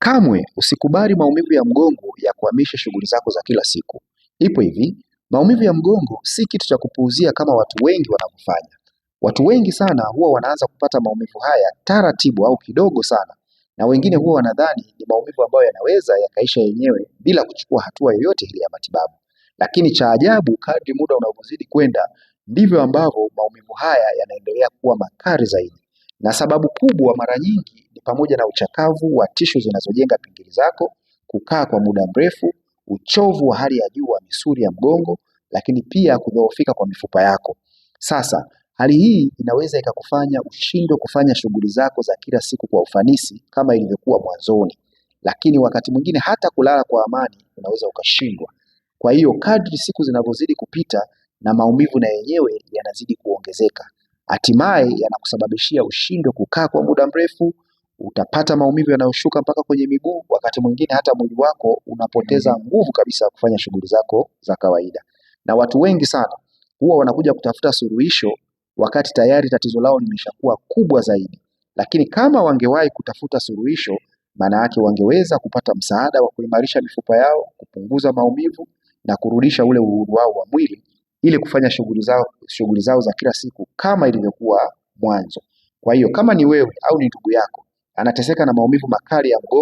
Kamwe usikubali maumivu ya mgongo ya kuhamisha shughuli zako za kila siku. Ipo hivi, maumivu ya mgongo si kitu cha kupuuzia kama watu wengi wanavyofanya. Watu wengi sana huwa wanaanza kupata maumivu haya taratibu au kidogo sana, na wengine huwa wanadhani ni maumivu ambayo yanaweza yakaisha yenyewe bila kuchukua hatua yoyote ile ya matibabu. Lakini cha ajabu, kadri muda unavyozidi kwenda, ndivyo ambavyo maumivu haya yanaendelea kuwa makali zaidi. Na sababu kubwa mara nyingi ni pamoja na uchakavu wa tishu zinazojenga pingili zako, kukaa kwa muda mrefu, uchovu wa hali ya juu wa misuli ya mgongo, lakini pia kudhoofika kwa mifupa yako. Sasa, hali hii inaweza ikakufanya ushindwe kufanya shughuli zako za kila siku kwa ufanisi kama ilivyokuwa mwanzoni. Lakini wakati mwingine hata kulala kwa amani unaweza ukashindwa. Kwa hiyo kadri siku zinavyozidi kupita na maumivu na yenyewe yanazidi kuongezeka, hatimaye yanakusababishia ushindwe kukaa kwa muda mrefu. Utapata maumivu yanayoshuka mpaka kwenye miguu, wakati mwingine hata mwili wako unapoteza nguvu kabisa ya kufanya shughuli zako za kawaida. Na watu wengi sana huwa wanakuja kutafuta suluhisho wakati tayari tatizo lao limeshakuwa kubwa zaidi. Lakini kama wangewahi kutafuta suluhisho, maana yake wangeweza kupata msaada wa kuimarisha mifupa yao, kupunguza maumivu na kurudisha ule uhuru wao wa mwili ili kufanya shughuli zao za kila siku kama ilivyokuwa mwanzo. Kwa hiyo kama ni wewe au ni ndugu yako anateseka na maumivu makali ya mgongo